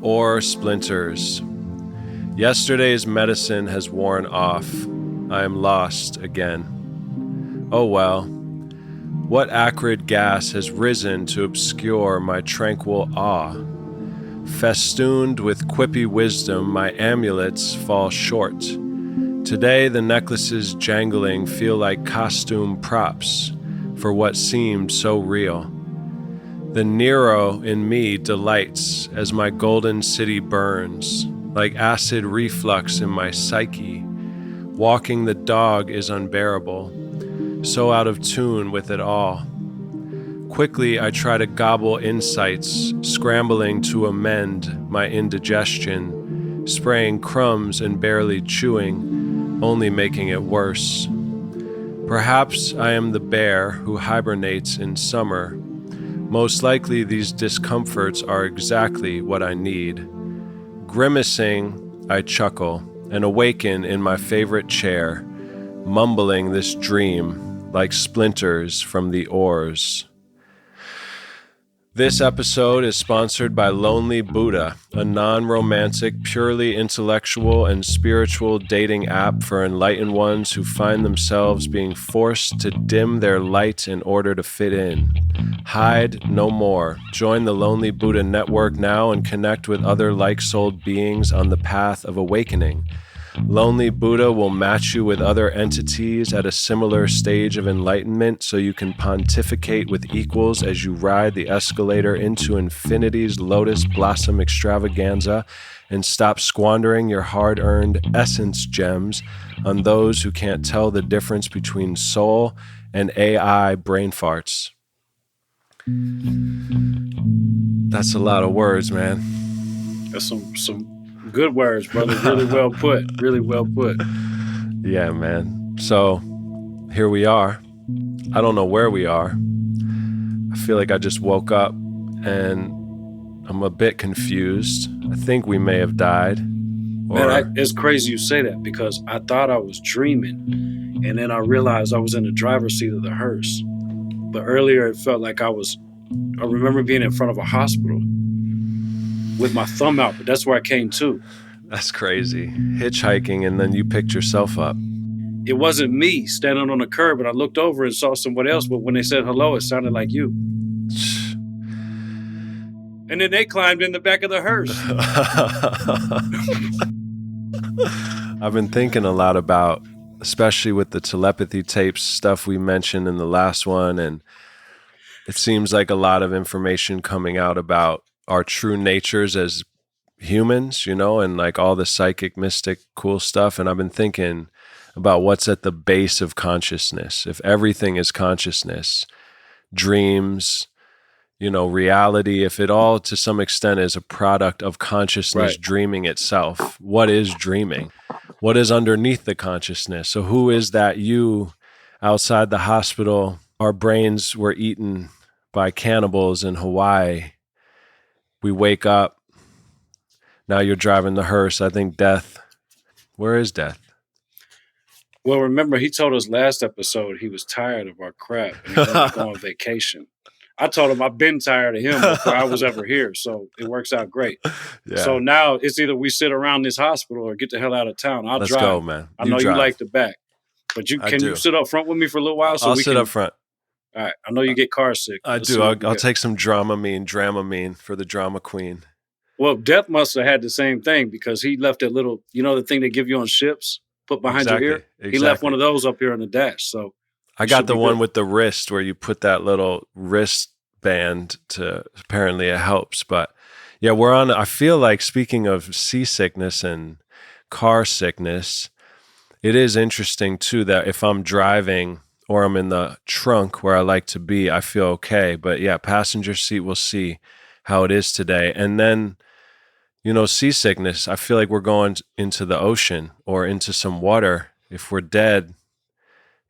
Oar Splinters. Yesterday's medicine has worn off. I am lost again. Oh well. What acrid gas has risen to obscure my tranquil awe? Festooned with quippy wisdom, my amulets fall short. Today the necklaces jangling feel like costume props for what seemed so real. The Nero in me delights as my golden city burns, like acid reflux in my psyche. Walking the dog is unbearable, so out of tune with it all. Quickly I try to gobble insights, scrambling to amend my indigestion, spraying crumbs and barely chewing, only making it worse. Perhaps I am the bear who hibernates in summer. Most likely these discomforts are exactly what I need. Grimacing, I chuckle and awaken in my favorite chair, mumbling this dream like splinters from the oars. This episode is sponsored by Lonely Buddha, a non-romantic, purely intellectual and spiritual dating app for enlightened ones who find themselves being forced to dim their light in order to fit in. Hide no more. Join the Lonely Buddha network now and connect with other like-souled beings on the path of awakening. Lonely Buddha will match you with other entities at a similar stage of enlightenment so you can pontificate with equals as you ride the escalator into infinity's lotus blossom extravaganza and stop squandering your hard-earned essence gems on those who can't tell the difference between soul and AI brain farts. That's a lot of words, man. That's some good words, brother. Really well put. Really well put. Yeah, man. So here we are. I don't know where we are. I feel like I just woke up and I'm a bit confused. I think we may have died. Man, it's crazy you say that because I thought I was dreaming and then I realized I was in the driver's seat of the hearse. But earlier it felt like I remember being in front of a hospital with my thumb out, but that's where I came to. That's crazy. Hitchhiking and then you picked yourself up. It wasn't me standing on the curb, and I looked over and saw someone else, but when they said hello, it sounded like you. And then they climbed in the back of the hearse. I've been thinking a lot about, especially with the telepathy tapes stuff we mentioned in the last one, and it seems like a lot of information coming out about our true natures as humans, you know, and like all the psychic, mystic, cool stuff. And I've been thinking about what's at the base of consciousness. If everything is consciousness, dreams, you know, reality, if it all to some extent is a product of consciousness dreaming itself, what is dreaming? What is underneath the consciousness? So who is that you outside the hospital? Our brains were eaten by cannibals in Hawaii. We wake up. Now you're driving the hearse. I think death. Where is death? Well, remember, he told us last episode he was tired of our crap and he wanted to go on vacation. I told him I've been tired of him before I was ever here, so it works out great. Yeah. So now it's either we sit around this hospital or get the hell out of town. Let's drive. Go, man. I know you like the back, but can you sit up front with me for a little while? I'll sit up front. All right. I know you get car sick. I do. I'll take some Dramamine for the drama queen. Well, Death must have had the same thing because he left that little, you know, the thing they give you on ships, put behind your ear. Exactly. He left one of those up here on the dash. So I got the one with the wrist where you put that little wristband to, apparently it helps. But yeah, I feel like, speaking of seasickness and car sickness, it is interesting too that if I'm driving or I'm in the trunk where I like to be, I feel okay. But yeah, passenger seat, we'll see how it is today. And then, you know, seasickness, I feel like we're going into the ocean or into some water. If we're dead,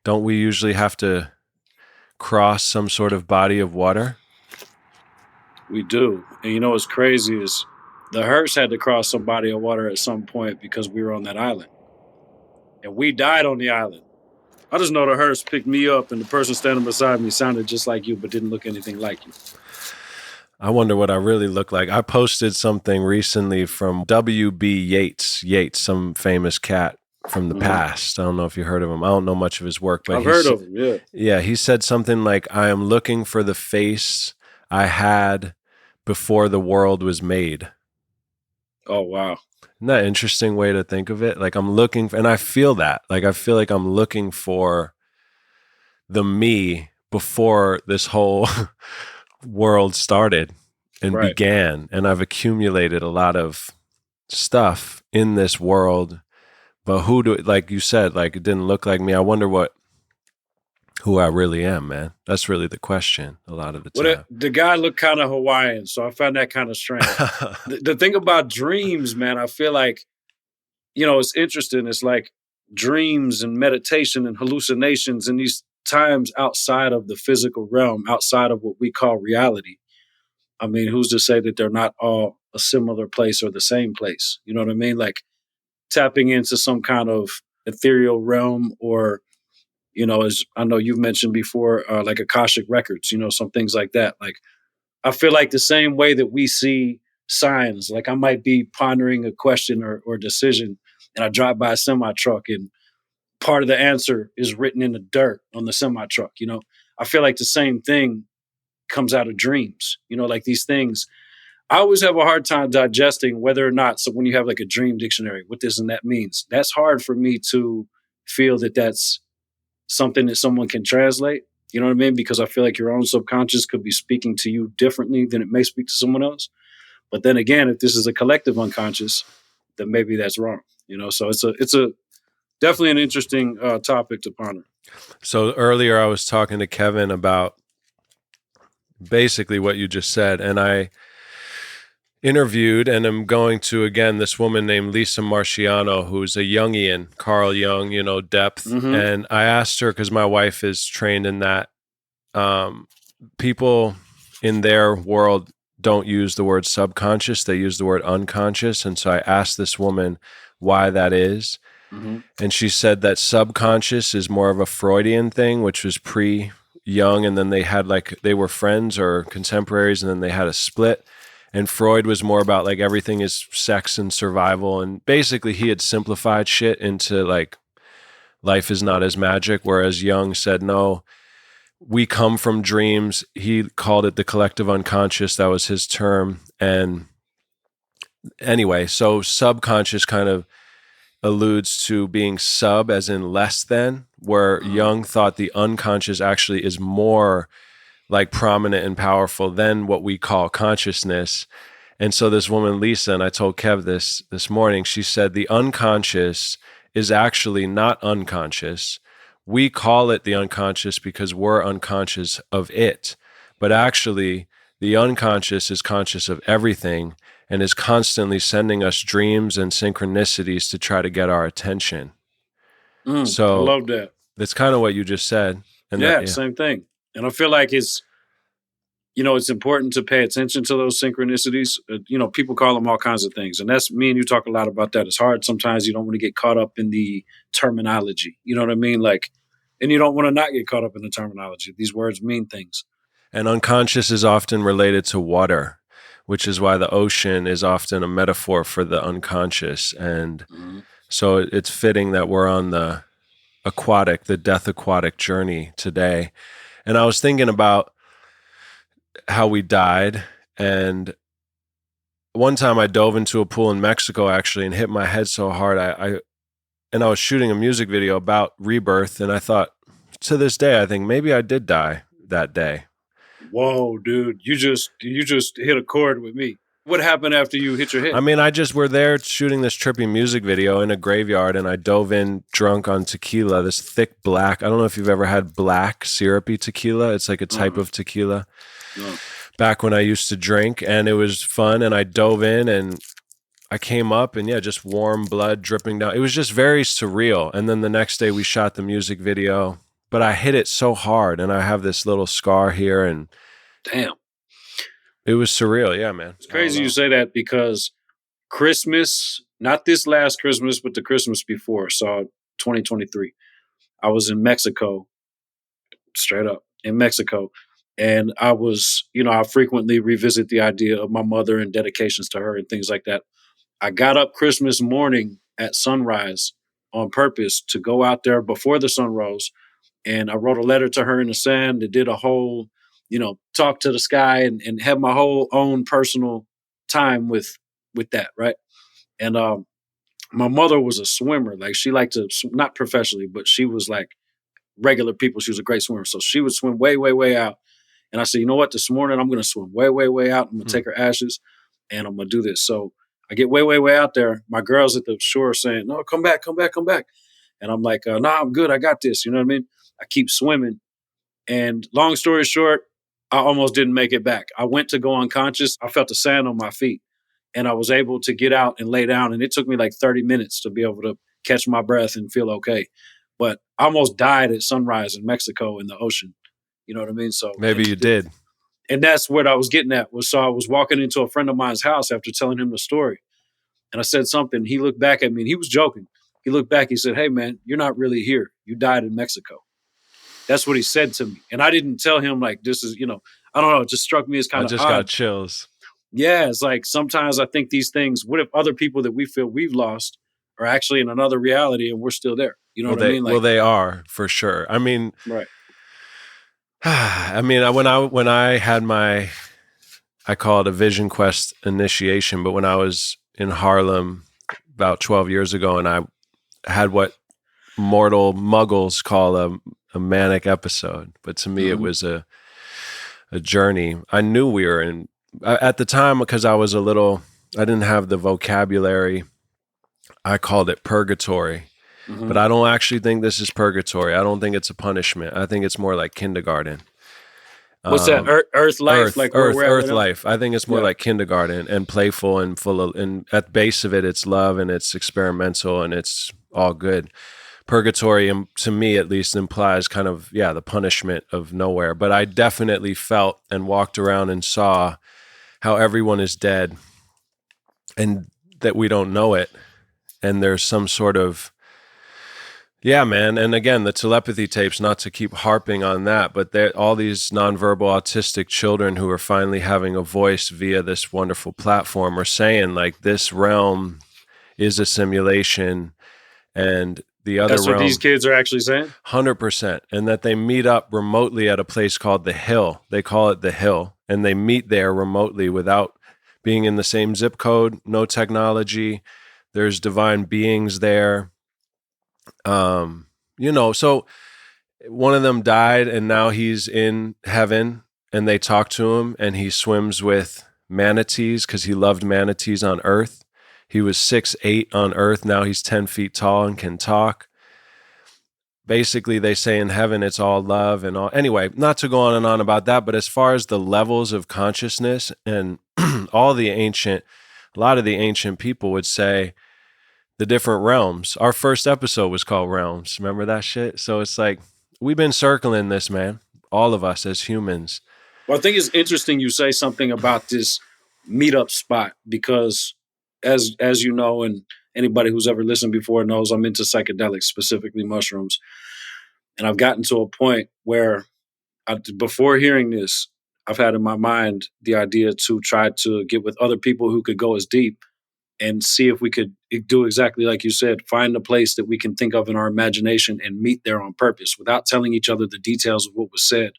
don't we usually have to cross some sort of body of water? We do. And you know what's crazy is the hearse had to cross some body of water at some point because we were on that island. And we died on the island. I just know the hearse picked me up and the person standing beside me sounded just like you but didn't look anything like you. I wonder what I really look like. I posted something recently from W.B. Yeats, some famous cat from the past. I don't know if you heard of him. I don't know much of his work, but I've heard of him. Yeah. he said something like, I am looking for the face I had before the world was made. Oh, wow. Isn't that an interesting way to think of it? Like I'm looking for, and I feel that. Like I feel like I'm looking for the me before this whole world started and Right. began. And I've accumulated a lot of stuff in this world. But like you said, like it didn't look like me. I wonder who I really am, man. That's really the question a lot of the time. The guy looked kind of Hawaiian, so I found that kind of strange. The thing about dreams, man, I feel like, it's interesting. It's like dreams and meditation and hallucinations and these times outside of the physical realm, outside of what we call reality. I mean, who's to say that they're not all a similar place or the same place? You know what I mean? Like tapping into some kind of ethereal realm or, as I know you've mentioned before, like Akashic records, some things like that. Like, I feel like the same way that we see signs, like I might be pondering a question or decision and I drive by a semi truck and part of the answer is written in the dirt on the semi truck. I feel like the same thing comes out of dreams, like these things. I always have a hard time digesting whether or not, so when you have like a dream dictionary, what this and that means, that's hard for me to feel that that's something that someone can translate. You know what I mean? Because I feel like your own subconscious could be speaking to you differently than it may speak to someone else. But then again, if this is a collective unconscious, then maybe that's wrong. So it's a definitely an interesting topic to ponder. So earlier I was talking to Kevin about basically what you just said, and I interviewed and I'm going to, again, this woman named Lisa Marciano, who's a Jungian, Carl Jung, depth. Mm-hmm. And I asked her, because my wife is trained in that, people in their world don't use the word subconscious, they use the word unconscious. And so I asked this woman why that is. Mm-hmm. And she said that subconscious is more of a Freudian thing, which was pre-Jung, and then they were friends or contemporaries, and then they had a split. And Freud was more about like everything is sex and survival. And basically he had simplified shit into like life is not as magic. Whereas Jung said, no, we come from dreams. He called it the collective unconscious. That was his term. And anyway, so subconscious kind of alludes to being sub as in less than, where Jung thought the unconscious actually is more like prominent and powerful than what we call consciousness. And so this woman, Lisa, and I told Kev this morning, she said the unconscious is actually not unconscious. We call it the unconscious because we're unconscious of it. But actually, the unconscious is conscious of everything and is constantly sending us dreams and synchronicities to try to get our attention. So I love that. That's kind of what you just said. And same thing. And I feel like it's important to pay attention to those synchronicities. People call them all kinds of things. And that's me and you talk a lot about that. It's hard. Sometimes you don't want to get caught up in the terminology. You know what I mean? Like, and you don't want to not get caught up in the terminology. These words mean things. And unconscious is often related to water, which is why the ocean is often a metaphor for the unconscious. And so it's fitting that we're on the death aquatic journey today. And I was thinking about how we died. And one time I dove into a pool in Mexico actually and hit my head so hard. I was shooting a music video about rebirth. And I thought, to this day, I think maybe I did die that day. Whoa, dude, you just hit a chord with me. What happened after you hit your head? I mean, we're there shooting this trippy music video in a graveyard, and I dove in drunk on tequila, this thick black. I don't know if you've ever had black syrupy tequila. It's like a type of tequila. Back when I used to drink, and it was fun, and I dove in, and I came up, and just warm blood dripping down. It was just very surreal. And then the next day we shot the music video, but I hit it so hard, and I have this little scar here, and damn. It was surreal. Yeah, man. It's crazy you say that because Christmas, not this last Christmas, but the Christmas before, so 2023, I was in Mexico, straight up in Mexico. And I was, I frequently revisit the idea of my mother and dedications to her and things like that. I got up Christmas morning at sunrise on purpose to go out there before the sun rose. And I wrote a letter to her in the sand that did a whole, talk to the sky and have my whole own personal time with that, right? And my mother was a swimmer. Like she liked to, not professionally, but she was like regular people. She was a great swimmer. So she would swim way, way, way out. And I said, you know what? This morning I'm going to swim way, way, way out. I'm going to take her ashes and I'm going to do this. So I get way, way, way out there. My girls at the shore saying, no, come back, come back, come back. And I'm like, nah, I'm good. I got this. You know what I mean? I keep swimming. And long story short, I almost didn't make it back. I went to go unconscious. I felt the sand on my feet and I was able to get out and lay down. And it took me like 30 minutes to be able to catch my breath and feel okay. But I almost died at sunrise in Mexico in the ocean. You know what I mean? So maybe you did. And that's what I was getting at. So I was walking into a friend of mine's house after telling him the story. And I said something. He looked back at me and he was joking. He looked back. He said, hey, man, you're not really here. You died in Mexico. That's what he said to me. And I didn't tell him like this is, I don't know. It just struck me as kind of I just got chills. Yeah. It's like sometimes I think these things, what if other people that we feel we've lost are actually in another reality and we're still there? You know what I mean? Well, they are for sure. I mean, right. I mean, when I had I call it a Vision Quest initiation, but when I was in Harlem about 12 years ago and I had what mortal muggles call a manic episode, but to me it was a journey. I knew we were in, at the time, because I didn't have the vocabulary, I called it purgatory. But I don't actually think this is purgatory. I don't think it's a punishment. I think it's more like kindergarten. What's that? Earth life? Earth life. I think it's more like kindergarten and playful and full of, and at the base of it, it's love and it's experimental and it's all good. Purgatory, to me at least, implies kind of, the punishment of nowhere. But I definitely felt and walked around and saw how everyone is dead and that we don't know it. And there's some sort of, yeah, man. And again, the telepathy tapes, not to keep harping on that, but all these nonverbal autistic children who are finally having a voice via this wonderful platform are saying like this realm is a simulation and the other realm. That's what these kids are actually saying? 100%. And that they meet up remotely at a place called The Hill. They call it The Hill. And they meet there remotely without being in the same zip code, no technology. There's divine beings there. So one of them died and now he's in heaven and they talk to him and he swims with manatees because he loved manatees on Earth. He was 6'8" on Earth. Now he's 10 feet tall and can talk. Basically, they say in heaven, it's all love and all. Anyway, not to go on and on about that, but as far as the levels of consciousness and a lot of the ancient people would say, the different realms. Our first episode was called Realms. Remember that shit? So it's like, we've been circling this, man. All of us as humans. Well, I think it's interesting you say something about this meetup spot because as you know, and anybody who's ever listened before knows I'm into psychedelics, specifically mushrooms. And I've gotten to a point where before hearing this, I've had in my mind the idea to try to get with other people who could go as deep and see if we could do exactly like you said, find a place that we can think of in our imagination and meet there on purpose without telling each other the details of what was said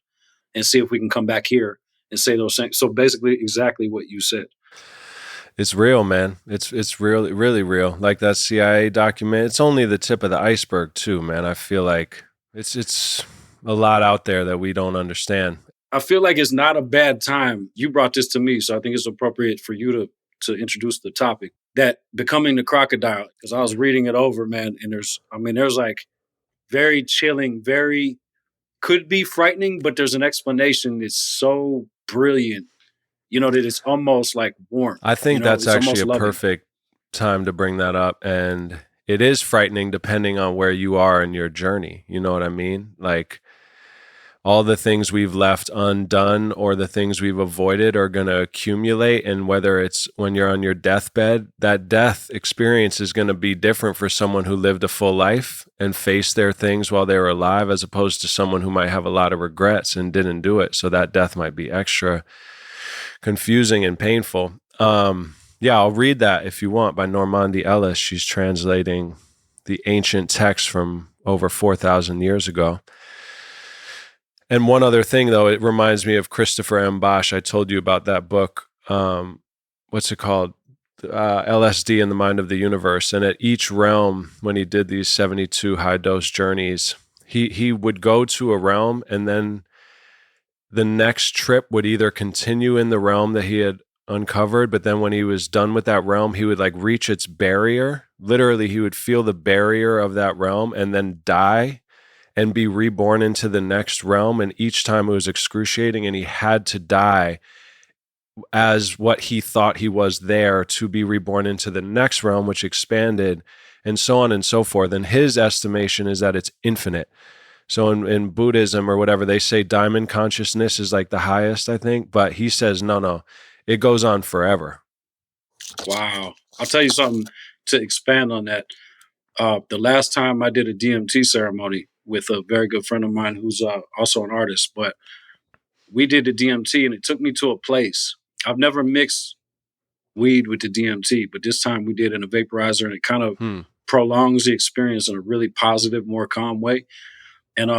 and see if we can come back here and say those things. So basically exactly what you said. It's real, man. It's really, really real. Like that CIA document, it's only the tip of the iceberg too, man. I feel like it's a lot out there that we don't understand. I feel like it's not a bad time. You brought this to me, so I think it's appropriate for you to introduce the topic. That becoming the crocodile, because I was reading it over, man, and there's like very chilling, very could be frightening, but there's an explanation that's so brilliant, that it's almost like warm. I think that's actually a perfect time to bring that up. And it is frightening depending on where you are in your journey. You know what I mean? Like all the things we've left undone or the things we've avoided are going to accumulate. And whether it's when you're on your deathbed, that death experience is going to be different for someone who lived a full life and faced their things while they were alive, as opposed to someone who might have a lot of regrets and didn't do it. So that death might be extra confusing and painful. Yeah, I'll read that if you want, by Normandi Ellis. She's translating the ancient text from over 4,000 years ago. And one other thing, though, it reminds me of Christopher M. Bosch. I told you about that book. What's it called? LSD in the Mind of the Universe. And at each realm, when he did these 72 high-dose journeys, he would go to a realm, and then the next trip would either continue in the realm that he had uncovered, but then when he was done with that realm, he would like reach its barrier. Literally, he would feel the barrier of that realm and then die and be reborn into the next realm. And each time it was excruciating, and he had to die as what he thought he was there to be reborn into the next realm, which expanded, and so on and so forth. And his estimation is that it's infinite. So in Buddhism or whatever, they say diamond consciousness is like the highest, I think. But he says, no, it goes on forever. Wow. I'll tell you something to expand on that. The last time I did a DMT ceremony with a very good friend of mine who's also an artist, but we did the DMT, and it took me to a place. I've never mixed weed with the DMT, but this time we did in a vaporizer, and it kind of prolongs the experience in a really positive, more calm way. And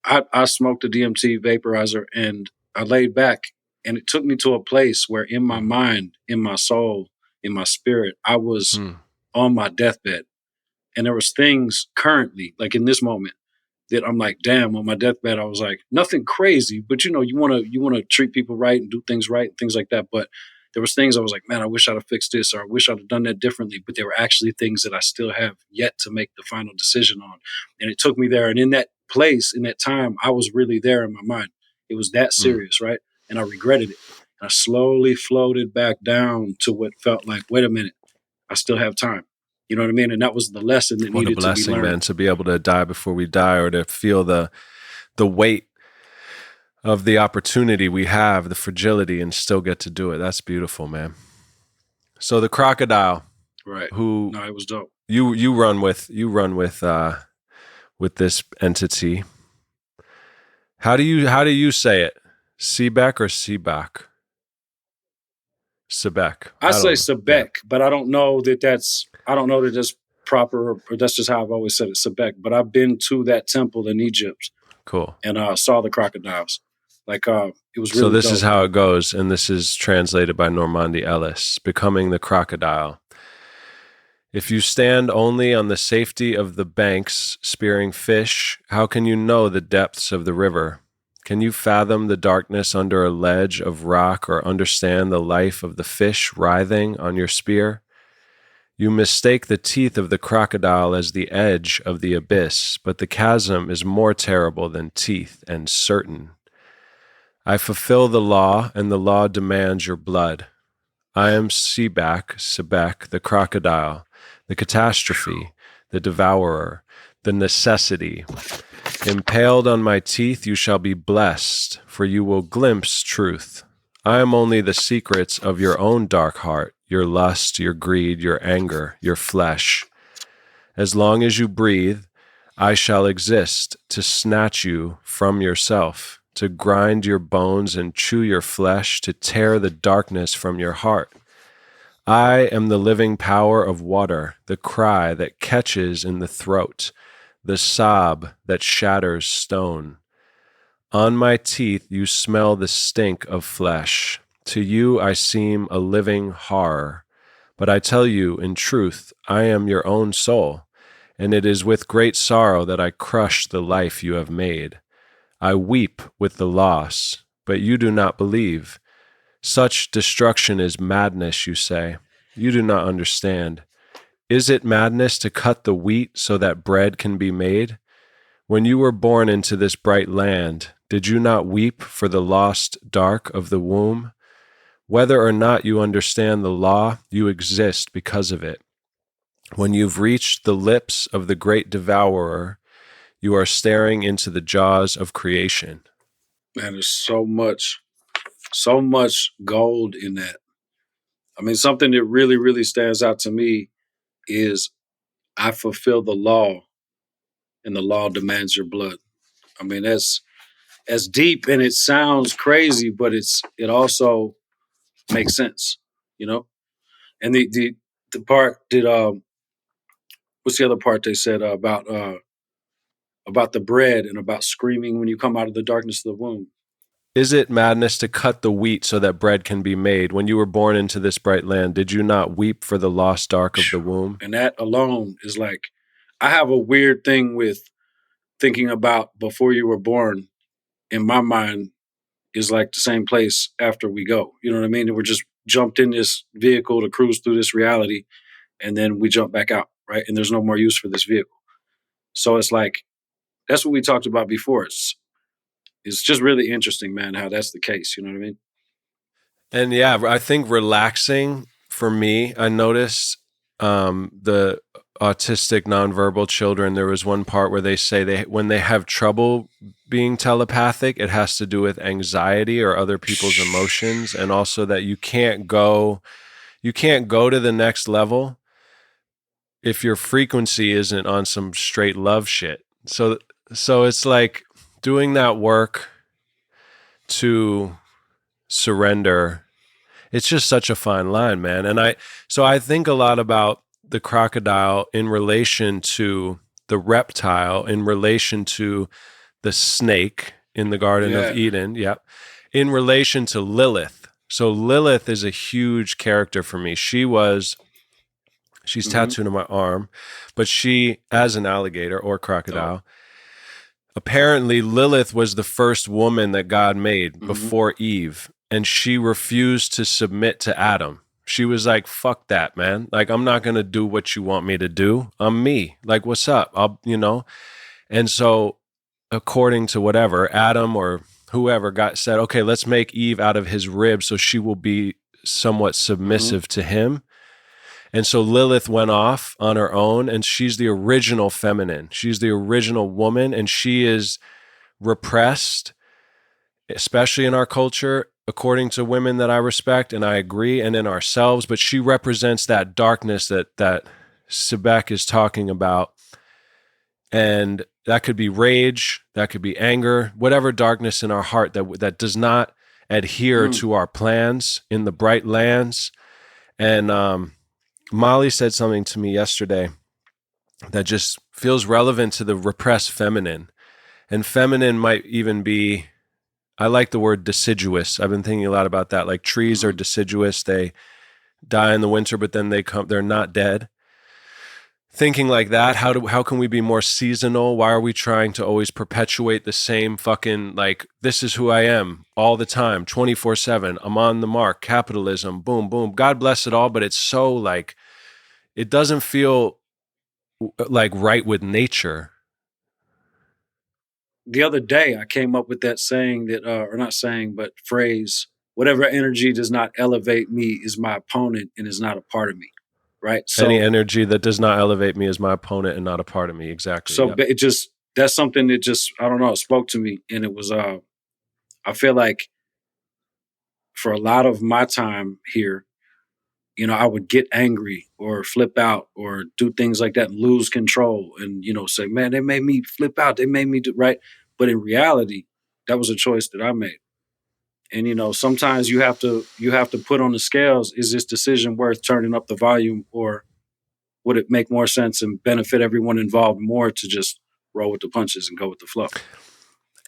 I smoked the DMT vaporizer, and I laid back, and it took me to a place where in my mind, in my soul, in my spirit, I was on my deathbed. And there was things currently, like in this moment, that I'm like, damn, on my deathbed, I was like, nothing crazy, but you want to treat people right and do things right and things like that. But there was things I was like, man, I wish I'd have fixed this, or I wish I'd have done that differently. But there were actually things that I still have yet to make the final decision on. And it took me there. And in that place, in that time, I was really there in my mind. It was that serious, right? And I regretted it. And I slowly floated back down to what felt like, wait a minute, I still have time. You know what I mean? And that was the lesson that needed to be learned. What a blessing, man, to be able to die before we die, or to feel the weight of the opportunity we have, the fragility, and still get to do it. That's beautiful, man. So the crocodile, right? It was dope. You run with this entity. How do you say it? Sebek or Sebak? Sebek. I say Sebek, but I don't know that that's proper, or that's just how I've always said it, Sebek. But I've been to that temple in Egypt. Cool. And saw the crocodiles. Like it was really So this dope. is how it goes, and this is translated by Normandi Ellis. Becoming the crocodile. If you stand only on the safety of the banks spearing fish, how can you know the depths of the river? Can you fathom the darkness under a ledge of rock, or understand the life of the fish writhing on your spear? You mistake the teeth of the crocodile as the edge of the abyss, but the chasm is more terrible than teeth and certain. I fulfill the law, and the law demands your blood. I am Sebek, the crocodile, the catastrophe, the devourer, the necessity. Impaled on my teeth, you shall be blessed, for you will glimpse truth. I am only the secrets of your own dark heart, your lust, your greed, your anger, your flesh. As long as you breathe, I shall exist to snatch you from yourself, to grind your bones and chew your flesh, to tear the darkness from your heart. I am the living power of water, the cry that catches in the throat, the sob that shatters stone. On my teeth you smell the stink of flesh. To you I seem a living horror. But I tell you, in truth, I am your own soul, and it is with great sorrow that I crush the life you have made. I weep with the loss, but you do not believe. Such destruction is madness, you say. You do not understand. Is it madness to cut the wheat so that bread can be made? When you were born into this bright land, did you not weep for the lost dark of the womb? Whether or not you understand the law, you exist because of it. When you've reached the lips of the great devourer, You are staring into the jaws of creation. Man, there's so much gold in that. I mean, something that really, really stands out to me is I fulfill the law and the law demands your blood. I mean, that's as deep and it sounds crazy, but it also makes sense, you know? And the part that what's the other part they said about the bread and about screaming when you come out of the darkness of the womb? Is it madness to cut the wheat so that bread can be made? When you were born into this bright land, did you not weep for the lost dark of the womb? And that alone is like, I have a weird thing with thinking about before you were born. In my mind, is like the same place after we go. You know what I mean? And we're just jumped in this vehicle to cruise through this reality, and then we jump back out, right? And there's no more use for this vehicle. So it's like that's what we talked about before. It's just really interesting, man, how that's the case. You know what I mean? And yeah, I think relaxing for me, I noticed the autistic nonverbal children, there was one part where they say when they have trouble being telepathic, it has to do with anxiety or other people's emotions, and also that you can't go to the next level if your frequency isn't on some straight love shit. So it's like doing that work to surrender. It's just such a fine line, man. And I think a lot about the crocodile in relation to the reptile, in relation to the snake in the Garden of Eden. Yep. In relation to Lilith. So Lilith is a huge character for me. She's tattooed on my arm, but she, as an alligator or crocodile, apparently Lilith was the first woman that God made before Eve, and she refused to submit to Adam. She was like, fuck that, man. Like, I'm not going to do what you want me to do. I'm me. Like, what's up? And so according to whatever, Adam or whoever said, okay, let's make Eve out of his rib so she will be somewhat submissive to him. And so Lilith went off on her own, and she's the original feminine. She's the original woman, and she is repressed, especially in our culture, according to women that I respect, and I agree, and in ourselves. But she represents that darkness that Sebek is talking about. And that could be rage, that could be anger, whatever darkness in our heart that does not adhere to our plans in the bright lands. And Molly said something to me yesterday that just feels relevant to the repressed feminine. And feminine might even be, I like the word deciduous. I've been thinking a lot about that. Like trees are deciduous. They die in the winter, but then they're not dead. Thinking like that, how can we be more seasonal? Why are we trying to always perpetuate the same fucking, like, this is who I am all the time, 24/7. I'm on the mark, capitalism, boom, boom. God bless it all, but it's so like, it doesn't feel like right with nature. The other day, I came up with that saying that, or not saying, but phrase, whatever energy does not elevate me is my opponent and is not a part of me. Right. So any energy that does not elevate me is my opponent and not a part of me. Exactly. So that's something that just, I don't know, spoke to me. And it was, I feel like for a lot of my time here, I would get angry or flip out or do things like that and lose control and, say, man, they made me flip out. They made me do right. But in reality, that was a choice that I made. And, sometimes you have to put on the scales, is this decision worth turning up the volume, or would it make more sense and benefit everyone involved more to just roll with the punches and go with the flow?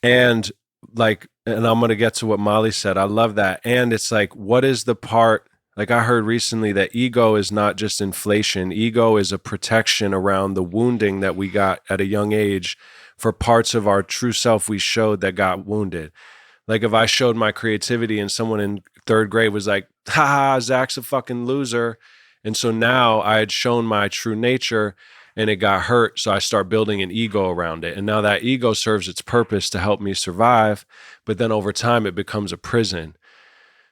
And I'm going to get to what Molly said. I love that. And it's like, what is the part, like I heard recently that ego is not just inflation. Ego is a protection around the wounding that we got at a young age for parts of our true self we showed that got wounded. Like if I showed my creativity and someone in third grade was like, ha, Zach's a fucking loser. And so now I had shown my true nature and it got hurt. So I start building an ego around it. And now that ego serves its purpose to help me survive. But then over time, it becomes a prison.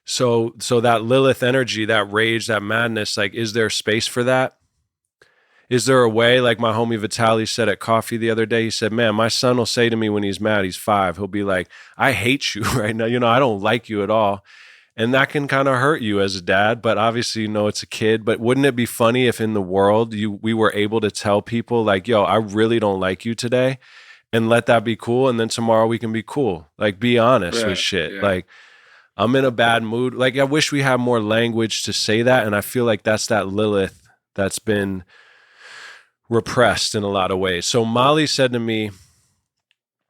So that Lilith energy, that rage, that madness, like, is there space for that? Is there a way, like my homie Vitaly said at coffee the other day, he said, man, my son will say to me when he's mad, he's 5, he'll be like, I hate you right now. I don't like you at all. And that can kind of hurt you as a dad, but obviously, it's a kid. But wouldn't it be funny if in the world we were able to tell people like, yo, I really don't like you today, and let that be cool. And then tomorrow we can be cool. Like, be honest with shit. Yeah. Like, I'm in a bad mood. Like, I wish we had more language to say that. And I feel like that's that Lilith that's been repressed in a lot of ways. So Molly said to me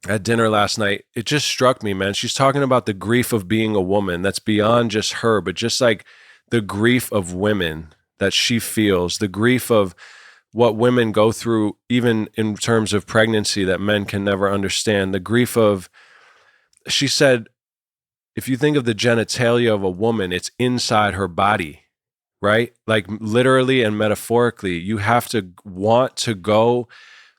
at dinner last night, it just struck me, man. She's talking about the grief of being a woman that's beyond just her, but just like the grief of women that she feels, the grief of what women go through, even in terms of pregnancy, that men can never understand. The grief of, she said, if you think of the genitalia of a woman, it's inside her body, right? Like literally and metaphorically, you have to want to go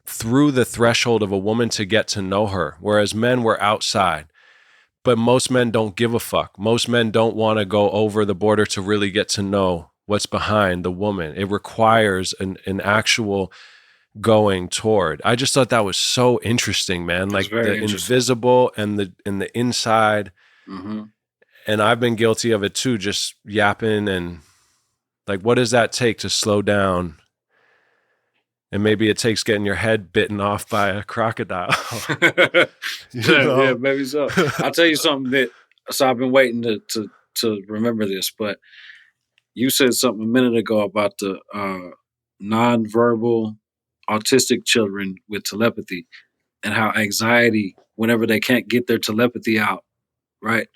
through the threshold of a woman to get to know her, whereas men were outside. But most men don't give a fuck. Most men don't want to go over the border to really get to know what's behind the woman. It requires an actual going toward. I just thought that was so interesting, man. Like the invisible and the inside. Mm-hmm. And I've been guilty of it too, just yapping and like, what does that take to slow down? And maybe it takes getting your head bitten off by a crocodile. Yeah, maybe so. I'll tell you something so I've been waiting to remember this, but you said something a minute ago about the nonverbal autistic children with telepathy and how anxiety, whenever they can't get their telepathy out, right?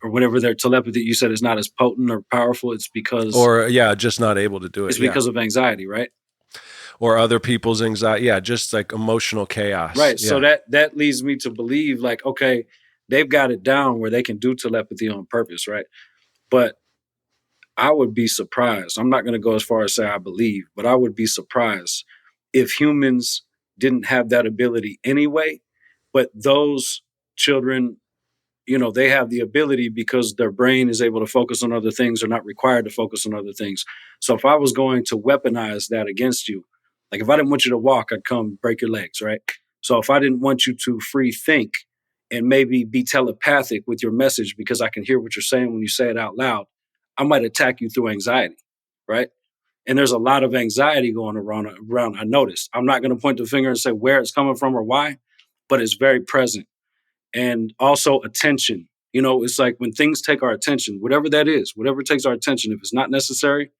Or whenever their telepathy, you said, is not as potent or powerful, it's because... Or, just not able to do it. It's because of anxiety, right? Or other people's anxiety. Yeah, just like emotional chaos. Right. Yeah. So that leads me to believe like, okay, they've got it down where they can do telepathy on purpose, right? But I would be surprised. I'm not going to go as far as say I believe, but I would be surprised if humans didn't have that ability anyway. But those children, they have the ability because their brain is able to focus on other things or not required to focus on other things. So if I was going to weaponize that against you, like if I didn't want you to walk, I'd come break your legs, right? So if I didn't want you to free think and maybe be telepathic with your message because I can hear what you're saying when you say it out loud, I might attack you through anxiety, right? And there's a lot of anxiety going around I noticed. I'm not going to point the finger and say where it's coming from or why, but it's very present. And also attention. It's like when things take our attention, whatever that is, whatever takes our attention, if it's not necessary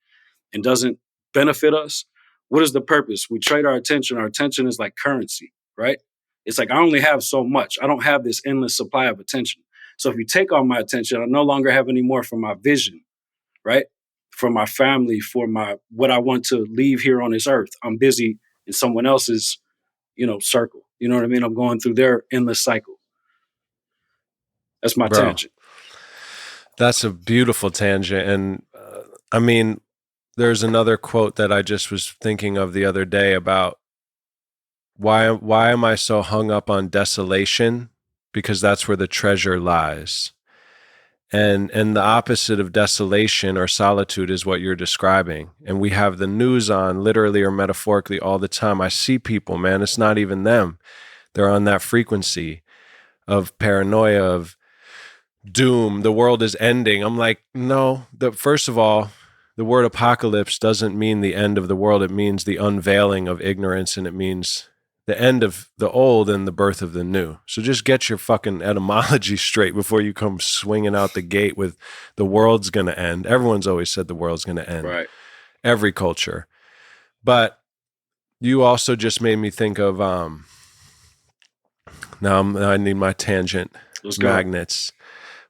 and doesn't benefit us, what is the purpose? We trade our attention. Our attention is like currency, right? It's like I only have so much. I don't have this endless supply of attention. So if you take all my attention, I no longer have any more for my vision, right? For my family, for what I want to leave here on this earth. I'm busy in someone else's, circle. You know what I mean? I'm going through their endless cycle. That's my tangent. That's a beautiful tangent. And I mean, there's another quote that I just was thinking of the other day about why am I so hung up on desolation? Because that's where the treasure lies. And the opposite of desolation or solitude is what you're describing. And we have the news on literally or metaphorically all the time. I see people, man, it's not even them. They're on that frequency of paranoia, of doom. The world is ending. I'm like, no, first of all, the word apocalypse doesn't mean the end of the world. It means the unveiling of ignorance, and it means the end of the old and the birth of the new. So just get your fucking etymology straight before you come swinging out the gate with the world's going to end. Everyone's always said the world's going to end. Right. Every culture. But you also just made me think of, now I need my tangent magnets.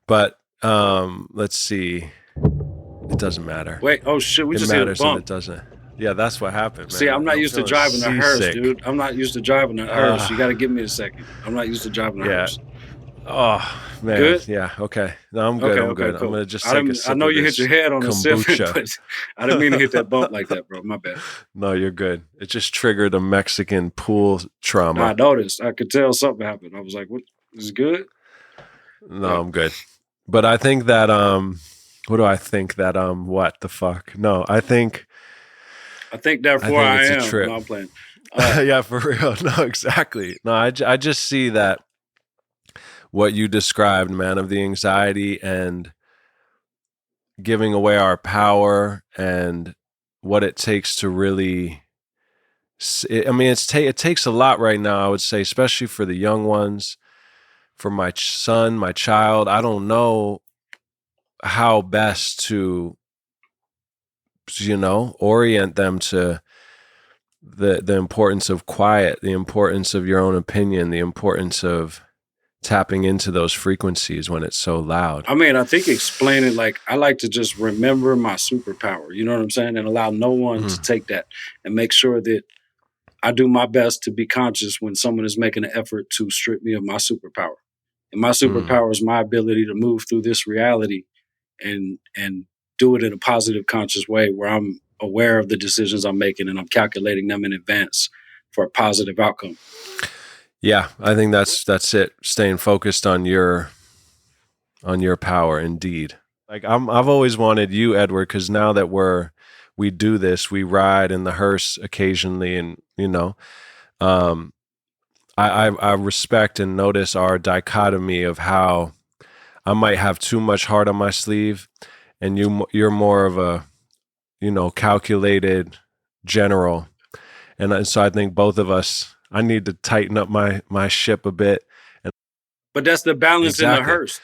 But let's see. It doesn't matter. Wait, oh shit, we just hit a bump. It doesn't. Yeah, that's what happened, man. See, I'm not used to driving a hearse, dude. I'm not used to driving a hearse. You got to give me a second. I'm not used to driving a hearse. Oh, man. Good? Yeah, okay. No, I'm good. I'm good. Cool. I'm going to just take a sip I know of you hit your head on the sip, kombucha. but I didn't mean to hit that bump like that, bro. My bad. No, you're good. It just triggered a Mexican pool trauma. I noticed. I could tell something happened. I was like, what? Is it good? No, I'm good. But I think that, what do I think that, what the fuck? No, I think I think therefore think I it's a am. trip. No, I'm playing. Yeah, for real. No, exactly. No, I just see that what you described, man, of the anxiety and giving away our power and what it takes to really. I mean, it takes a lot right now, I would say, especially for the young ones, for my son, my child. I don't know how best to, orient them to the importance of quiet, the importance of your own opinion, the importance of tapping into those frequencies when it's so loud. I mean, I think explaining, like, I like to just remember my superpower, you know what I'm saying? And allow no one to take that, and make sure that I do my best to be conscious when someone is making an effort to strip me of my superpower. And my superpower is my ability to move through this reality and do it in a positive, conscious way where I'm aware of the decisions I'm making and I'm calculating them in advance for a positive outcome. Yeah, I think that's it. Staying focused on your power, indeed. Like I've always wanted you, Edward, because now that we do this, we ride in the hearse occasionally, and I respect and notice our dichotomy of how I might have too much heart on my sleeve, and you're more of a calculated general, and so I think both of us. I need to tighten up my ship a bit. But that's the balance in the hearse.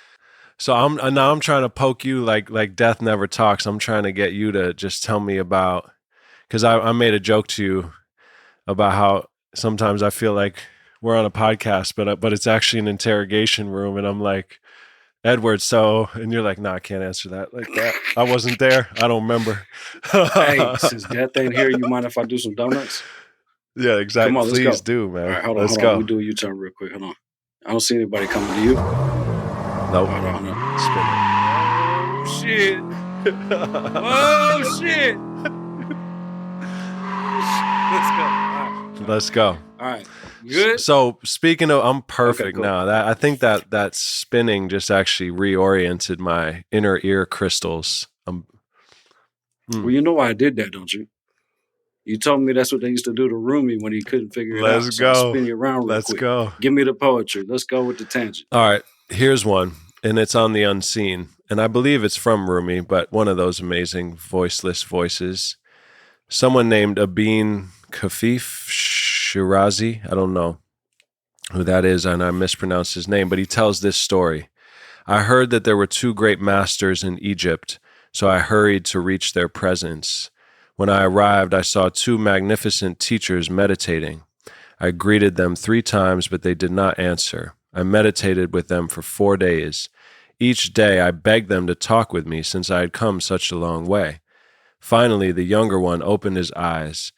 So I'm trying to poke you like death never talks. I'm trying to get you to just tell me about, because I made a joke to you about how sometimes I feel like we're on a podcast, but it's actually an interrogation room, and I'm like, Edward, and you're like, nah, I can't answer that like that. I wasn't there. I don't remember. Hey, since death ain't here, you mind if I do some donuts? Yeah, exactly. Come on, let's Please go. do, man. All right, hold on. Let's Let me do a U-turn real quick. Hold on. I don't see anybody coming to you. Nope. Hold on. Oh, shit. Oh, shit. Let's go. All right. Good. So speaking of, I'm perfect now. I think that spinning just actually reoriented my inner ear crystals. Well, you know why I did that, don't you? You told me that's what they used to do to Rumi when he couldn't figure it out. Let's So go. I'll spin you around real quick. Go. Give me the poetry. Let's go with the tangent. All right. Here's one, and it's on the unseen. And I believe it's from Rumi, but one of those amazing voiceless voices. Someone named Abin Kafif Shirazi. I don't know who that is, and I mispronounced his name, but he tells this story. I heard that there were two great masters in Egypt, so I hurried to reach their presence. When I arrived, I saw two magnificent teachers meditating. I greeted them 3 times, but they did not answer. I meditated with them for 4 days. Each day, I begged them to talk with me since I had come such a long way. Finally, the younger one opened his eyes,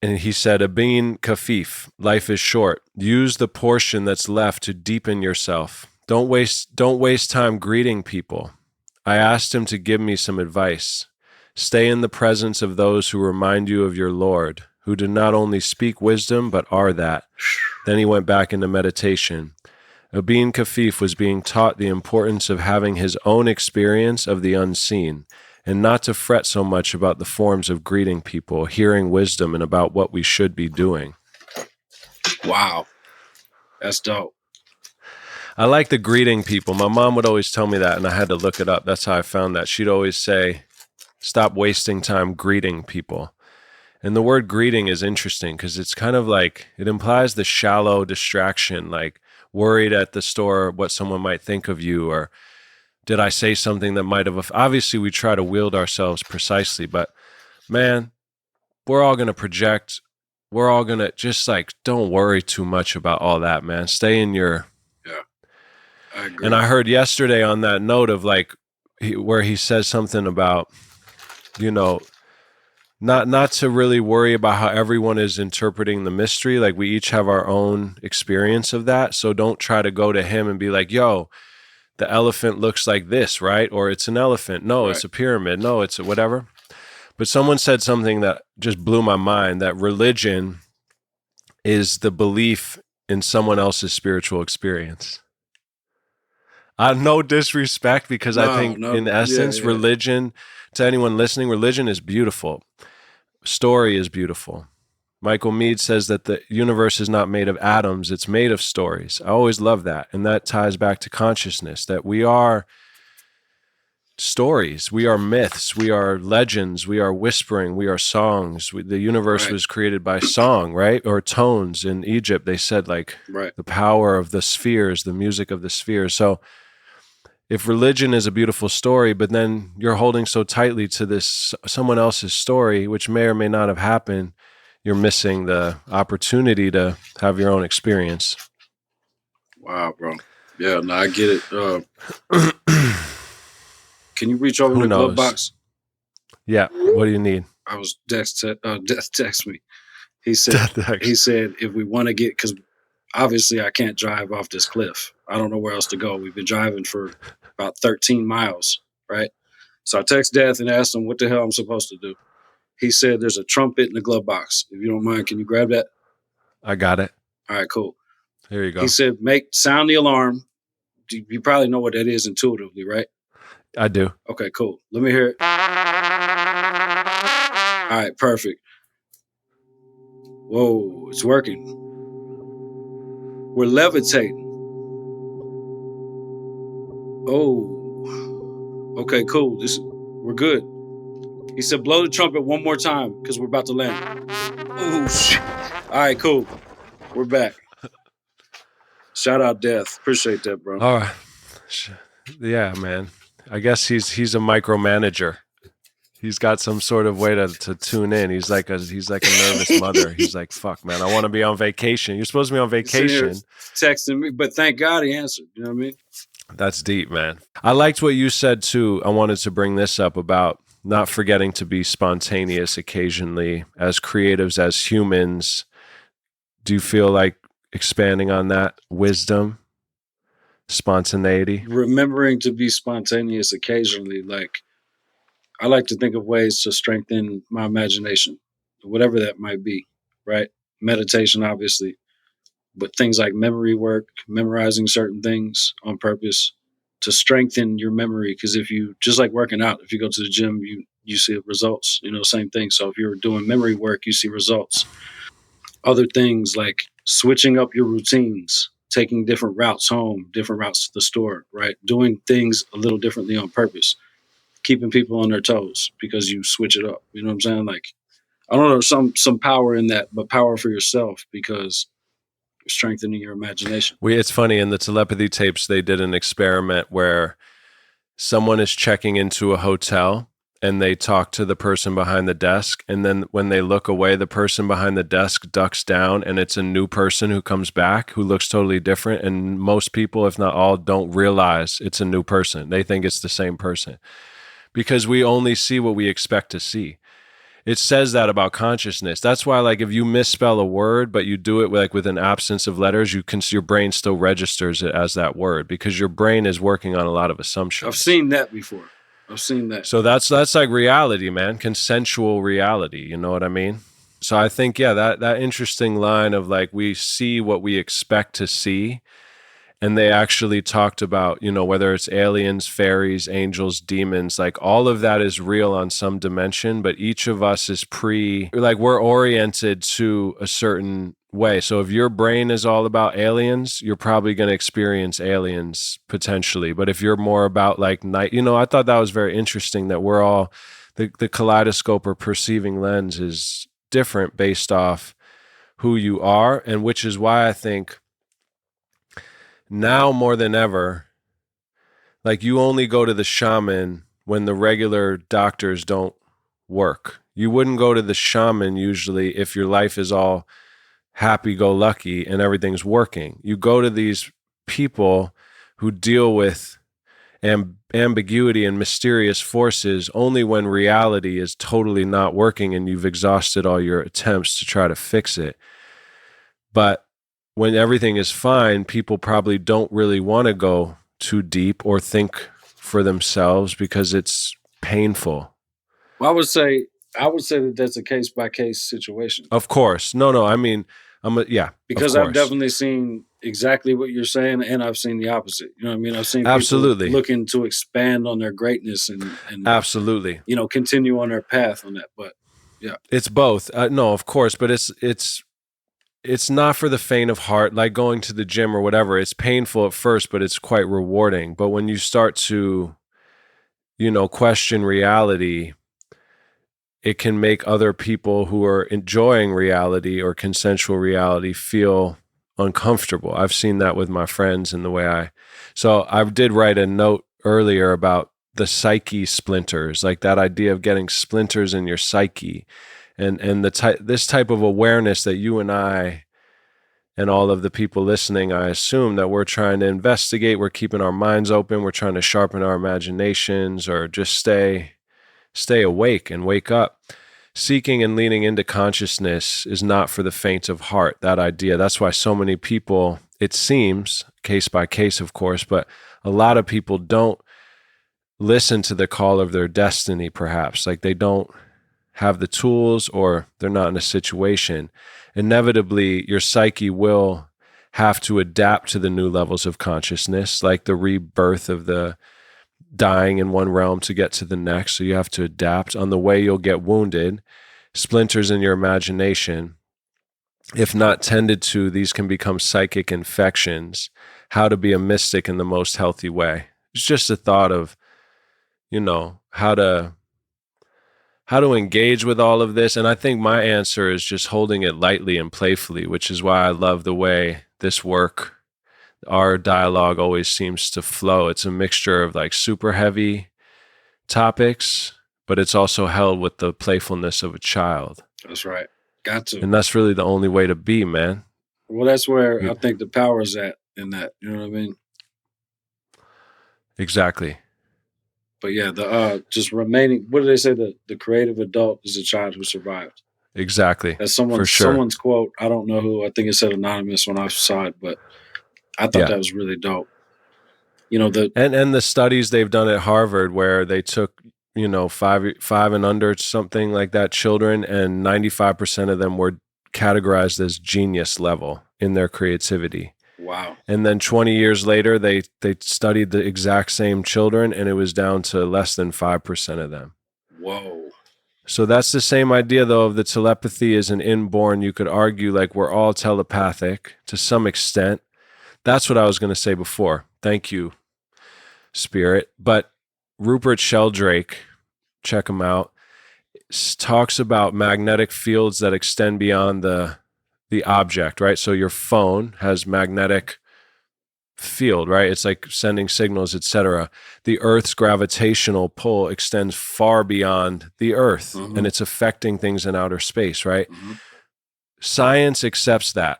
and he said, Abin Kafif, life is short. Use the portion that's left to deepen yourself. Don't waste time greeting people. I asked him to give me some advice. Stay in the presence of those who remind you of your Lord, who do not only speak wisdom, but are that. Then he went back into meditation. Abin Kafif was being taught the importance of having his own experience of the unseen, and not to fret so much about the forms of greeting people, hearing wisdom, and about what we should be doing. Wow. That's dope. I like the greeting people. My mom would always tell me that, and I had to look it up. That's how I found that. She'd always say, stop wasting time greeting people. And the word greeting is interesting because it's kind of like, it implies the shallow distraction, like worried at the store what someone might think of you, or did I say something that might have... Obviously, we try to wield ourselves precisely, but man, we're all going to project. We're all going to just don't worry too much about all that, man. Stay in your... Yeah, I agree. And I heard yesterday on that note of where he says something about, not to really worry about how everyone is interpreting the mystery. Like, we each have our own experience of that. So don't try to go to him and be like, yo, the elephant looks like this, right? Or it's an elephant. No, It's a pyramid. No, it's a whatever. But someone said something that just blew my mind, that religion is the belief in someone else's spiritual experience. No disrespect, because I think in essence, religion, to anyone listening, religion is beautiful. story is beautiful. Michael Meade says that the universe is not made of atoms, it's made of stories. I always love that. And that ties back to consciousness, that we are stories, we are myths, we are legends, we are whispering, we are songs. The universe was created by song, right? Or tones. In Egypt, they said like the power of the spheres, the music of the spheres. So if religion is a beautiful story, but then you're holding so tightly to this someone else's story, which may or may not have happened, you're missing the opportunity to have your own experience. Wow, bro. Yeah, no, I get it. Can you reach over the glove box? Yeah. What do you need? I was Death text me. He said if we want to get, because obviously I can't drive off this cliff. I don't know where else to go. We've been driving for about 13 miles, right? So I text Death and asked him what the hell I'm supposed to do. He said there's a trumpet in the glove box. If you don't mind, can you grab that? I got it. All right, cool. Here you go. He said sound the alarm. You probably know what that is intuitively, right? I do. Okay, cool. Let me hear it. All right, perfect. Whoa, it's working. We're levitating. Oh, okay, cool. We're good. He said, blow the trumpet one more time because we're about to land. Oh, shit. All right, cool. We're back. Shout out Death. Appreciate that, bro. All right. Yeah, man. I guess he's a micromanager. He's got some sort of way to tune in. He's like a nervous mother. He's like, fuck, man, I want to be on vacation. You're supposed to be on vacation. Texting me, but thank God he answered. You know what I mean? That's deep, man. I liked what you said too. I wanted to bring this up about not forgetting to be spontaneous occasionally as creatives, as humans. Do you feel like expanding on that wisdom, spontaneity? Remembering to be spontaneous occasionally, like I like to think of ways to strengthen my imagination, whatever that might be, right? Meditation, obviously, but things like memory work, memorizing certain things on purpose to strengthen your memory. Because if you, just like working out, if you go to the gym, you see results, same thing. So if you're doing memory work, you see results. Other things like switching up your routines, taking different routes home, different routes to the store, right? Doing things a little differently on purpose, keeping people on their toes because you switch it up. You know what I'm saying? Like, I don't know, some power in that, but power for yourself because you're strengthening your imagination. It's funny, in the telepathy tapes, they did an experiment where someone is checking into a hotel and they talk to the person behind the desk. And then when they look away, the person behind the desk ducks down and it's a new person who comes back who looks totally different. And most people, if not all, don't realize it's a new person. They think it's the same person because we only see what we expect to see. It says that about consciousness. That's why, like, if you misspell a word, but you do it with an absence of letters, your brain still registers it as that word because your brain is working on a lot of assumptions. I've seen that before. I've seen that. So that's like reality, man. Consensual reality. You know what I mean? So I think, yeah, that interesting line of like, we see what we expect to see. And they actually talked about, whether it's aliens, fairies, angels, demons, like all of that is real on some dimension, but each of us is we're oriented to a certain way. So if your brain is all about aliens, you're probably going to experience aliens potentially. But if you're more about like night, I thought that was very interesting that we're all, the kaleidoscope or perceiving lens is different based off who you are. And which is why I think now more than ever, like you only go to the shaman when the regular doctors don't work. You wouldn't go to the shaman usually if your life is all happy-go-lucky and everything's working. You go to these people who deal with ambiguity and mysterious forces only when reality is totally not working and you've exhausted all your attempts to try to fix it. But when everything is fine, people probably don't really want to go too deep or think for themselves because it's painful. Well, I would say that that's a case by case situation. Of course. No. I mean, because I've definitely seen exactly what you're saying, and I've seen the opposite. You know what I mean? I've seen absolutely people looking to expand on their greatness and absolutely, continue on their path on that. But Yeah. It's both. No, of course, but it's not for the faint of heart, like going to the gym or whatever. It's painful at first, but it's quite rewarding. But when you start to, question reality, it can make other people who are enjoying reality or consensual reality feel uncomfortable. I've seen that with my friends and the way so I did write a note earlier about the psyche splinters, like that idea of getting splinters in your psyche, and this type of awareness that you and I and all of the people listening, I assume that we're trying to investigate, we're keeping our minds open, we're trying to sharpen our imaginations or just stay awake and wake up. Seeking and leaning into consciousness is not for the faint of heart, that idea. That's why so many people, it seems, case by case, of course, but a lot of people don't listen to the call of their destiny, perhaps. Like they don't have the tools or they're not in a situation. Inevitably, your psyche will have to adapt to the new levels of consciousness, like the rebirth of the dying in one realm to get to the next. So you have to adapt. On the way, you'll get wounded, splinters in your imagination. If not tended to, these can become psychic infections. How to be a mystic in the most healthy way. It's just a thought of, how to engage with all of this. And I think my answer is just holding it lightly and playfully, which is why I love the way this work, our dialogue always seems to flow. It's a mixture of like super heavy topics, but it's also held with the playfulness of a child. That's right. Got to. And that's really the only way to be, man. Well, that's where I think the power is at in that. You know what I mean? Exactly. But yeah, the just remaining. What do they say? The creative adult is a child who survived. Exactly. That's for sure. someone's quote. I don't know who. I think it said anonymous when I saw it, but I thought that was really dope. And the studies they've done at Harvard where they took, 5 and under, something like that, children, and 95% of them were categorized as genius level in their creativity. Wow. And then 20 years later, they studied the exact same children, and it was down to less than 5% of them. Whoa. So that's the same idea, though, of the telepathy is an inborn. You could argue like we're all telepathic to some extent. That's what I was going to say before. Thank you, Spirit. But Rupert Sheldrake, check him out, talks about magnetic fields that extend beyond the object, right? So your phone has magnetic field, right? It's like sending signals, etc. The Earth's gravitational pull extends far beyond the Earth, and it's affecting things in outer space, right? Science accepts that.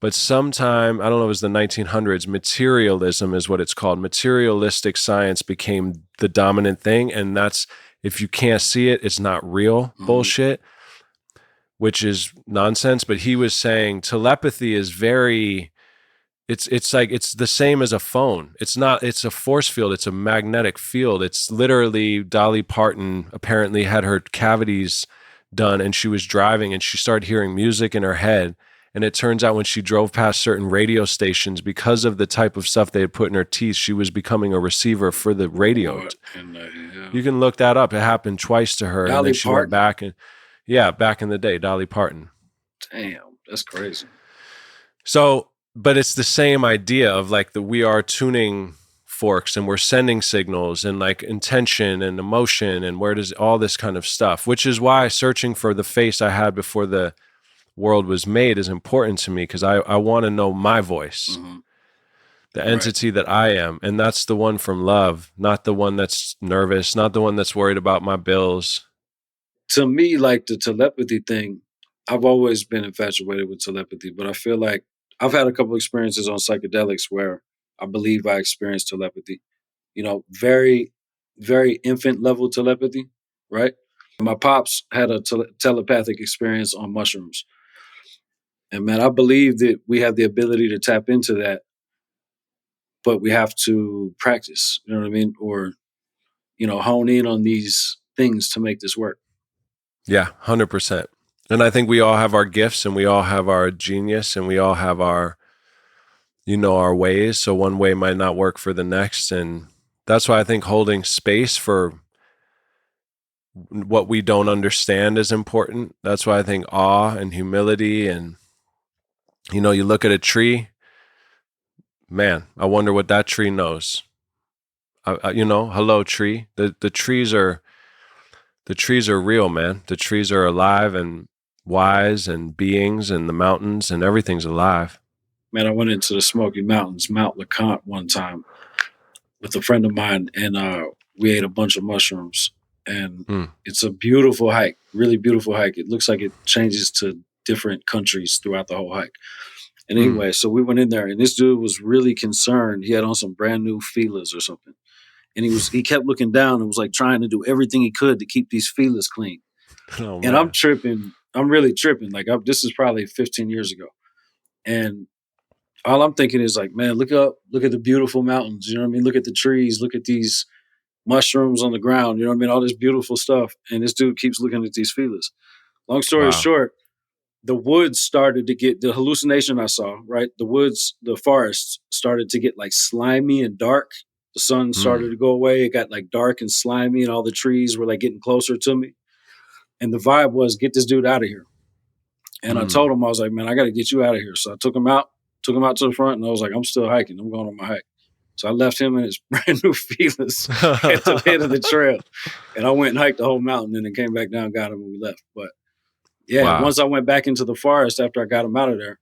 But sometime, I don't know, it was the 1900s, materialism is what it's called. Materialistic science became the dominant thing, and that's, if you can't see it, it's not real bullshit, which is nonsense. But he was saying telepathy is it's like, it's the same as a phone. It's not, it's a force field. It's a magnetic field. It's literally, Dolly Parton apparently had her cavities done and she was driving and she started hearing music in her head. And it turns out when she drove past certain radio stations, because of the type of stuff they had put in her teeth, she was becoming a receiver for the radio. You can look that up. It happened twice to her. Dolly and then she Parton. went back and, back in the day, Dolly Parton. Damn, that's crazy. So, but it's the same idea of like we are tuning forks and we're sending signals and like intention and emotion and where does all this kind of stuff, which is why searching for the face I had before the world was made is important to me, because I want to know my voice, the entity that I am. And that's the one from love, not the one that's nervous, not the one that's worried about my bills. To me, like the telepathy thing, I've always been infatuated with telepathy, but I feel like I've had a couple experiences on psychedelics where I believe I experienced telepathy, very, very infant level telepathy, right? My pops had a telepathic experience on mushrooms. And man, I believe that we have the ability to tap into that, but we have to practice, you know what I mean? Or, hone in on these things to make this work. Yeah, 100%. And I think we all have our gifts and we all have our genius and we all have our, our ways. So one way might not work for the next. And that's why I think holding space for, what we don't understand is important. That's why I think awe and humility, and you look at a tree, man, I wonder what that tree knows. Hello tree. The trees are real, man. The trees are alive and wise and beings, and the mountains and everything's alive. Man, I went into the Smoky Mountains, Mount LeConte, one time with a friend of mine, and we ate a bunch of mushrooms. And it's a beautiful hike, really beautiful hike. It looks like it changes to different countries throughout the whole hike. And anyway, so we went in there, and this dude was really concerned. He had on some brand new Fila's or something. And he kept looking down and was like trying to do everything he could to keep these Fila's clean. Oh, and I'm tripping. I'm really tripping. Like, this is probably 15 years ago. And all I'm thinking is like, man, look up, look at the beautiful mountains. You know what I mean? Look at the trees. Look at these mushrooms on the ground. You know what I mean? All this beautiful stuff. And this dude keeps looking at these Fila's. Long story short, the woods started to get, the hallucination I saw, right? The forests started to get like slimy and dark. The sun started to go away. It got like dark and slimy, and all the trees were like getting closer to me. And the vibe was, get this dude out of here. And I told him, I was like, man, I got to get you out of here. So I took him out to the front, and I was like, I'm still hiking. I'm going on my hike. So I left him and his brand new Fila's at the head of the trail. And I went and hiked the whole mountain, and then came back down, got him, and we left. But yeah, once I went back into the forest after I got him out of there,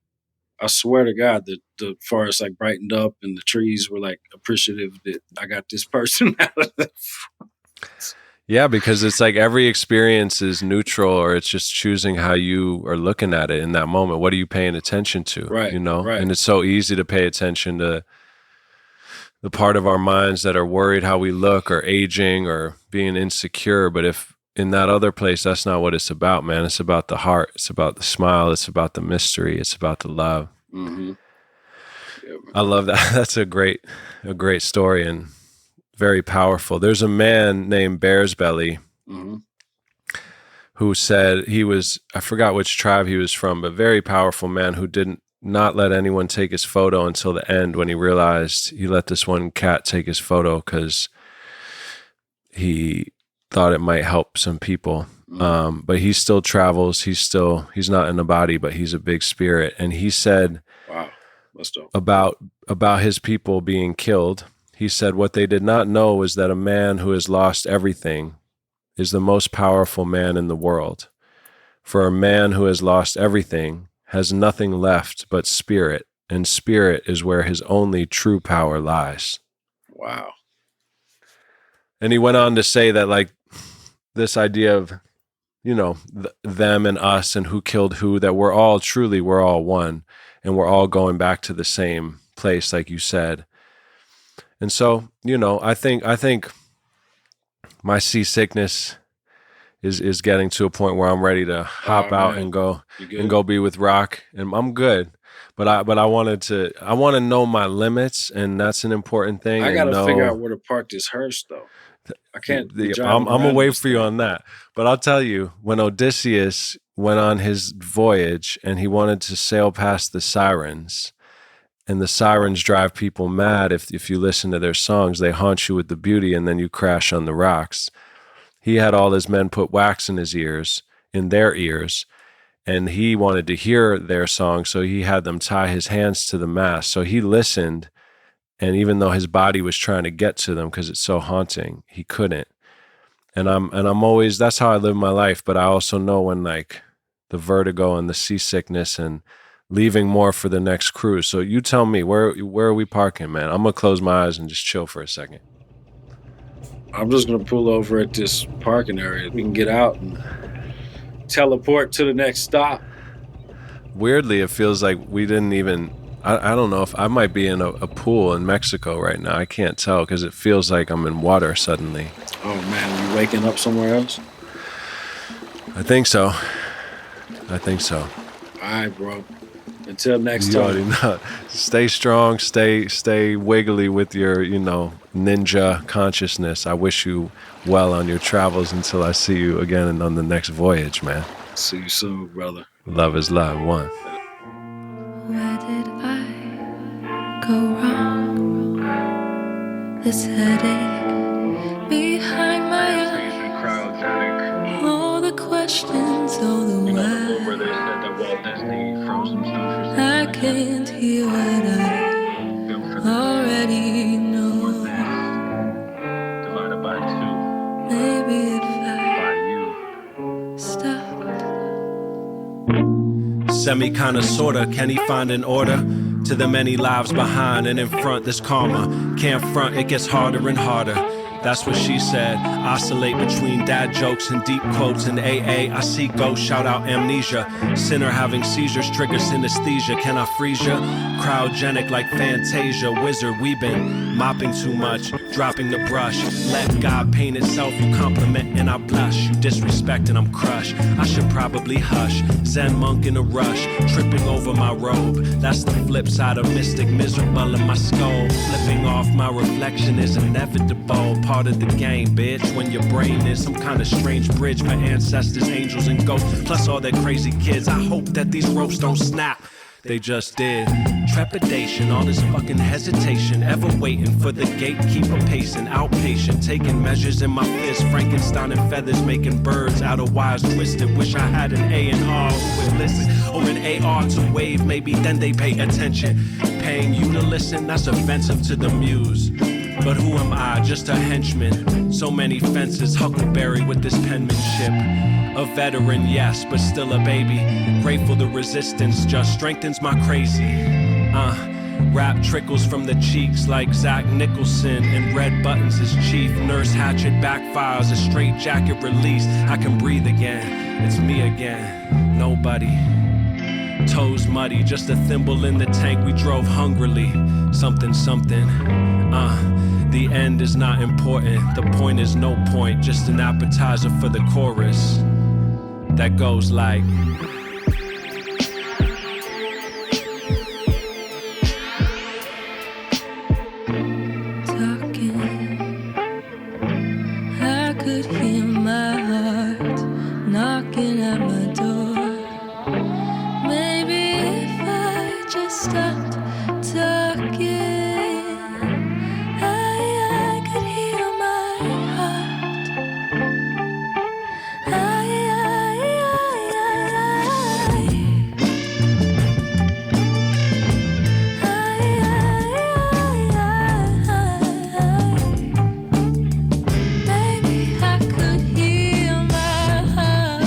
I swear to God that the forest like brightened up, and the trees were like appreciative that I got this person out of there. Yeah, because it's like every experience is neutral, or it's just choosing how you are looking at it in that moment. What are you paying attention to? Right. Right. And it's so easy to pay attention to the part of our minds that are worried how we look, or aging, or being insecure. But if in that other place, that's not what it's about, man. It's about the heart. It's about the smile. It's about the mystery. It's about the love. Mm-hmm. Yeah, I love that. That's a great story, and very powerful. There's a man named Bear's Belly who said I forgot which tribe he was from, but very powerful man who did not let anyone take his photo until the end, when he realized he let this one cat take his photo because he thought it might help some people. But he still travels. He's not in a body, but he's a big spirit. And he said, wow, that's dope. About his people being killed, he said, what they did not know is that a man who has lost everything is the most powerful man in the world. For a man who has lost everything has nothing left but spirit, and spirit is where his only true power lies. Wow. And he went on to say that, like, this idea of, them and us and who killed who, that we're all one, and we're all going back to the same place, like you said. And so, I think my seasickness is getting to a point where I'm ready to hop out and go be with Rock, and I'm good. But I want to know my limits, and that's an important thing. I got to figure out where to park this hearse, though. I can't. I'm gonna wait for you on that. But I'll tell you, when Odysseus went on his voyage and he wanted to sail past the sirens, and the sirens drive people mad. If you listen to their songs, they haunt you with the beauty, and then you crash on the rocks. He had all his men put wax in their ears, and he wanted to hear their song, so he had them tie his hands to the mast. So he listened, and even though his body was trying to get to them because it's so haunting, he couldn't. And I'm always, that's how I live my life. But I also know when, like, the vertigo and the seasickness and leaving more for the next cruise. So you tell me, where are we parking, man? I'm gonna close my eyes and just chill for a second. I'm just gonna pull over at this parking area. We can get out and teleport to the next stop. Weirdly, it feels like we didn't even, I don't know if I might be in a pool in Mexico right now. I can't tell because it feels like I'm in water suddenly. Oh man, you waking up somewhere else? I think so. All right, bro. Until next you time. Already know. Stay strong, stay wiggly with your, ninja consciousness. I wish you well on your travels until I see you again and on the next voyage, man. See you soon, brother. Love is love. One. Where did I go wrong? This headache behind my eyes. silence all the You know the while. one where they said that Walt Disney froze some stuff or something? I can't hear what I Go for the already know. fourth base divided by 2 Maybe if by I stopped. Semi kinda sorta, can he find an order to the many lives behind and in front? This karma can't front, it gets harder and harder. That's what she said. Oscillate between dad jokes and deep quotes in AA. I see ghosts, shout out amnesia. Sinner having seizures, trigger synesthesia. Can I freeze ya? Cryogenic like Fantasia. Wizard, we been mopping too much, dropping the brush. Let God paint itself, you compliment and I blush. You disrespect and I'm crushed. I should probably hush. Zen monk in a rush, tripping over my robe. That's the flip side of mystic, miserable in my skull. Flipping off my reflection is inevitable. Part of the game, bitch. When your brain is some kind of strange bridge for ancestors, angels, and ghosts. Plus all their crazy kids. I hope that these ropes don't snap. They just did. Trepidation, all this fucking hesitation. Ever waiting for the gatekeeper pacing. Outpatient, taking measures in my fist. Frankenstein and feathers, making birds out of wires twisted. Wish I had an A&R who would listen. Or an AR to wave, maybe then they pay attention. Paying you to listen, that's offensive to the muse. But who am I? Just a henchman. So many fences, Huckleberry with this penmanship. A veteran, yes, but still a baby. Grateful the resistance just strengthens my crazy. Rap trickles from the cheeks like Zach Nicholson. And red buttons is chief. Nurse hatchet backfires, a straight jacket release. I can breathe again, it's me again. Nobody. Toes muddy, just a thimble in the tank. We drove hungrily. Something, something. The end is not important. The point is no point. Just an appetizer for the chorus that goes like. talking, I could hear my heart knocking at my door. Maybe if I just stopped talking, I could hear my heart. Maybe I could hear my heart.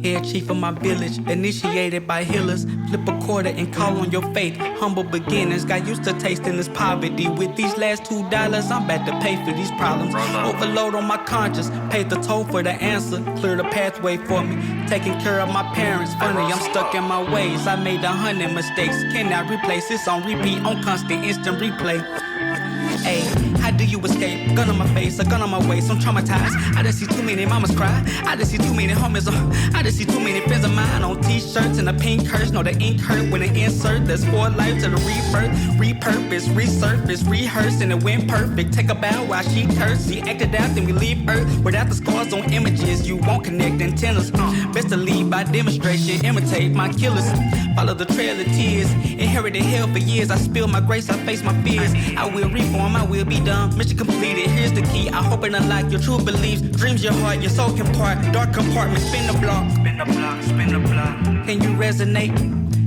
Head chief of my village, initiated by healers. Flip a quarter and call on your faith. Humble beginners, got used to tasting this poverty. With these last $2, I'm about to pay for these problems. Overload on my conscience, paid the toll for the answer. Clear the pathway for me, taking care of my parents. Funny, I'm stuck in my ways. I made 100 mistakes, cannot replace this on repeat, on constant instant replay. Ayy, how do you escape? Gun on my face, a gun on my waist, I'm traumatized. I just see too many mamas cry. I just see too many homies I just see too many friends of mine on t-shirts and a pink hearse. No, the ink hurt when it insert. There's 4 lives to the rebirth. Repurpose, resurface, rehearse, and it went perfect. Take a bow while she cursed. She acted out, then we leave Earth. Without the scars on images, you won't connect antennas. Best to lead by demonstration, imitate my killers. Follow the trail of tears. Inherited hell for years. I spill my grace, I face my fears. I will reform, I will be done. Mission completed, here's the key. I hope and unlock your true beliefs. Dreams your heart, your soul can part. Dark compartment, spin the block. Spin the block, spin the block. Can you resonate?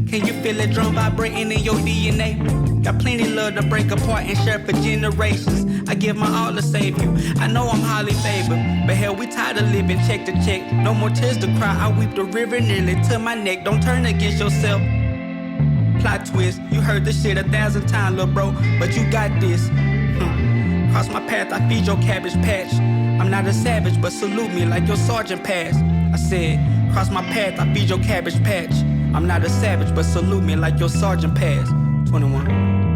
Can you feel it drum vibrating in your DNA? Got plenty love to break apart and share for generations. I give my all to save you. I know I'm highly favored, but hell, we tired of living check to check. No more tears to cry, I weep the river nearly to my neck. Don't turn against yourself. Plot twist, you heard this shit 1,000 times, little bro, but you got this. Cross my path, I feed your cabbage patch. I'm not a savage, but salute me like your sergeant passed. I said, cross my path, I feed your cabbage patch. I'm not a savage, but salute me like your sergeant passed. 21.